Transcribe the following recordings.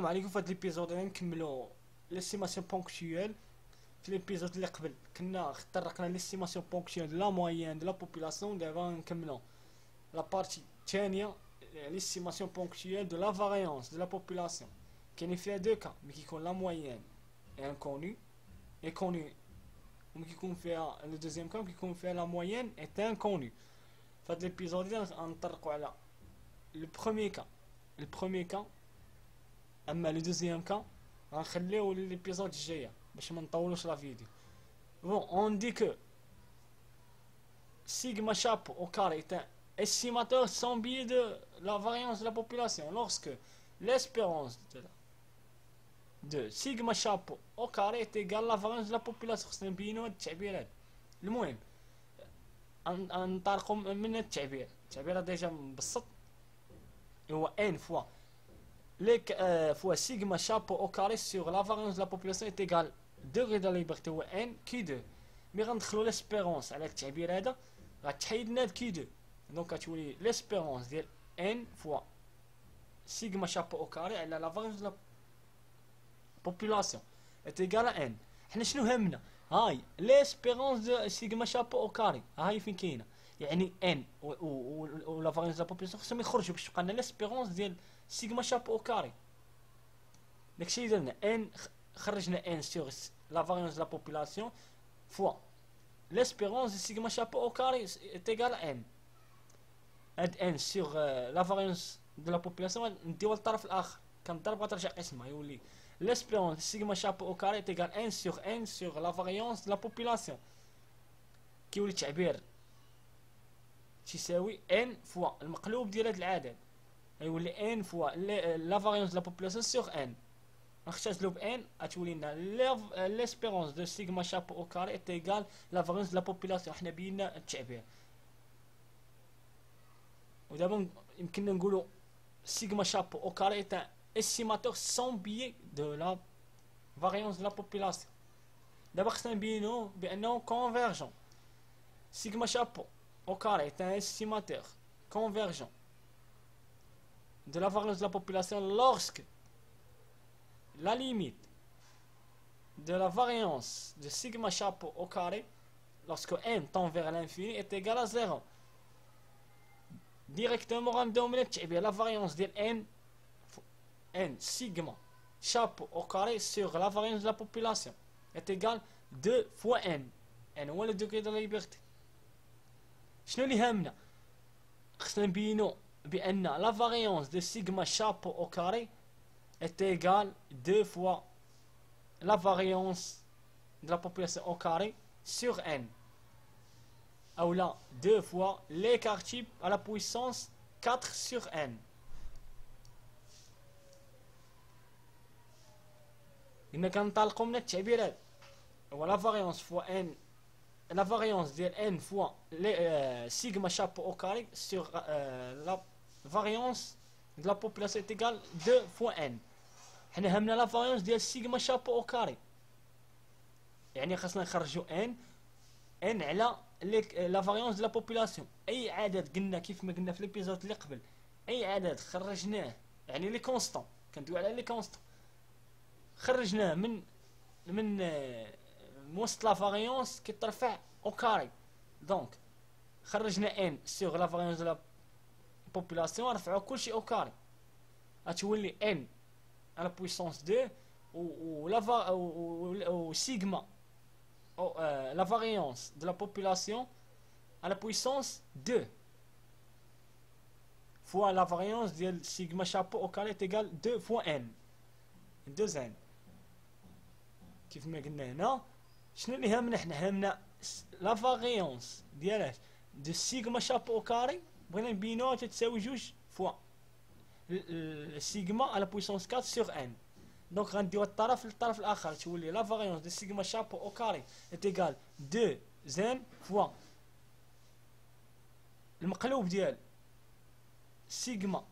السلام عليكم. في هذا الابيزود غادي نكملوا ليستيماسيون بونكتويال. في الابيزود اللي قبل كنا تطرقنا ليستيماسيون بونكتويال دو لا موين دو لا بوبولاسيون. دابا نكملوا لا بارتي الثانيه ليستيماسيون بونكتويال دو لا فاريونس دو لا بوبولاسيون. كاينين فيها دو كا، ملي كيكون لا موين انكوني اي كوني، وملي كيكون فيها لو دوزيام كا كيكون فيها لا موين اي انكوني. في هذا الابيزود غنطرقوا على لو بروميي كا، اما لو دوزيام كا غنخليو ليبيزود الجايه باش ما نطولوش لا فيديو. بون اون دي كو sigma chapeau au carré est un estimateur sans biais de la variance de la population lorsque l'espérance de sigma chapeau au carré est égale à la variance de la population. خصنا نبينو هاد التعبيرات. المهم ننطلقوا من التعبير ديجا مبسط، هو n fois fois sigma chapeau au carré sur la variance de la population est égale degré de la liberté هو n كي 2. مي غندخلو ليسبيرونس على التعبير هذا غتحيد لنا كي 2، دونك غتولي ليسبيرونس ديال n فوا سيغما شابو او كاري على لا فاريونس دو لا بوبولاسيون est égal à n. حنا شنو همنا؟ هاي ليسبيرونس دو سيغما شابو او كاري هاي فين كاينه، يعني n و لا فاريونس دو لا بوبولاسيون خصهم يخرجوا باش تبقى لنا ليسبيرونس ديال سيغما شابو او كاري. داكشي اللي درنا n، خرجنا n sur la variance de la population fois l'espérance de sigma chapeau au carré est égale à n. هاد n sur la variance de la population نديوها للطرف الاخر، كنضرب غترجع قسمها يولي l'espérance de sigma chapeau au carré est égale à n sur la variance de la population، كيولي التعبير تساوي n فوا المقلوب ديال هاد العدد، يولي n فوا la variance de la population sur n. نختزلو ب n غتولي لنا ليسبيرونس دو سيغما شابو او كاري est égal la variance de la population. حنا بينا التعبير، ودابا يمكننا نقولوا سيغما شابو او كاري est un estimateur sans biais de la variance de la population. دابا خصنا نبينو بانه convergent. سيغما شابو au carré est un estimateur convergent de la variance de la population lorsque la limite de la variance de sigma chapeau au carré lorsque n tend vers l'infini est égale à 0. Directement غنبداو من التعبير la variance ديال n sigma chapeau au carré sur la variance de la population est égale 2 fois n هو le degré de la liberté. شنو اللي هامنا؟ خصنا نبينو بان la variance de sigma chapeau au carré est égal 2 fois la variance de la population au carré sur n, ou là 2 fois l'écart type à la puissance 4 sur n. إن كنطلقوا من التعبيرات هو la variance fois n، la variance ديال n fois sigma chapeau au carré sur la variance de la population est égal 2 fois n. حنا همنا لا فاريونس ديال سيغما شابو او كاري، يعني خاصنا نخرجوا ان على لا فاريونس دو لا بوبولاسيون. اي عدد قلنا كيف ما قلنا في ليبيزود اللي قبل، اي عدد خرجناه يعني لي كونستون، كندوي على لي كونستون خرجناه من وسط لا فاريونس كيترفع او كاري، دونك خرجنا ان سيغ لا فاريونس دو لا بوبولاسيون رفعوا كلشي او كاري، غتولي ان à la puissance 2 ou sigma la variance de la population à la puissance 2 fois la variance de sigma chapeau au carré est égal 2 fois n 2n. كيف ما قلنا هنا شنو اللي هامنا؟ حنا هامنا لا فاريونس ديال دو سيغما شابو او كاري بغينا نبينوها تتساوي 2 فوا sigma à la puissance 4 sur n. donc غنديو الطرف للطرف الاخر تولي la variance de sigma chapeau au carré est égal 2n fois المقلوب ديال sigma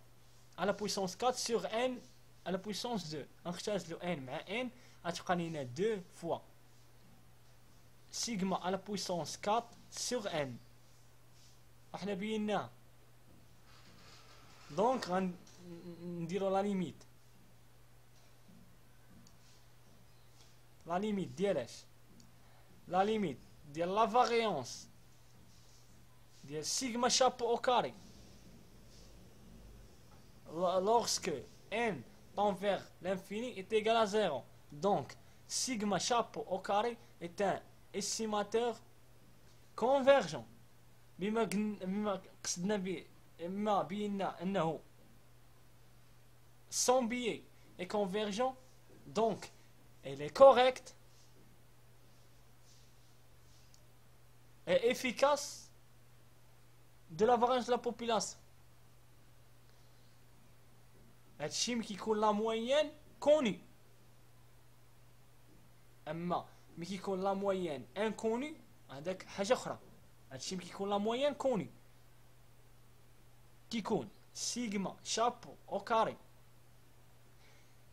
à la puissance 4 sur n à la puissance 2. نختزلو n مع n غتبقى لينا 2 fois sigma à la puissance 4 sur n. احنا بيناه دونك نديرو لا ليميت لا ليميت ديالاش لا ليميت ديال لا فاريونس ديال سيغما شابو او كاري lorsque n tend vers l'infini est égal à 0. Donc, sigma chapeau au carré est un estimateur convergent. بما قصدنا بما بينا انه son biais est convergent, donc elle est correcte et efficace de la variance de la population. هادشي ملي كيكون لا موين كوني، اما ملي كيكون لا موين انكوني هذاك حاجه اخرى. هادشي ملي كيكون لا موين كوني كيكون سيغما شابو او كاري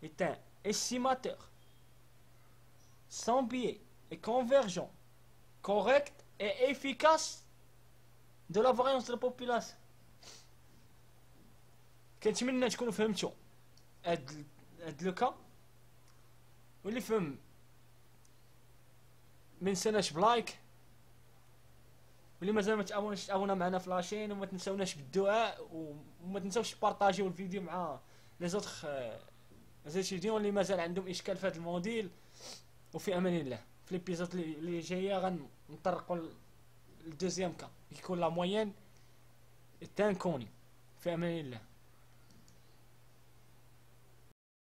est un estimateur sans biais et convergent, correct et efficace de la variance de la population. كنتمنى تكونوا فهمتوا هاد لوكا، واللي فهم ما نساناش بلايك، واللي مازال ما تابوناش تابونا معنا في لاشين، وما تنساوناش بالدعاء، وما تنساوش بارطاجيو الفيديو مع لي زوطخ زيتيديون اللي مازال عندهم اشكال في هذا الموديل. وفي امان الله في ليبيزود اللي جايه غنطرقوا للدوزيام كا يكون لا موين تان كوني. في امان الله.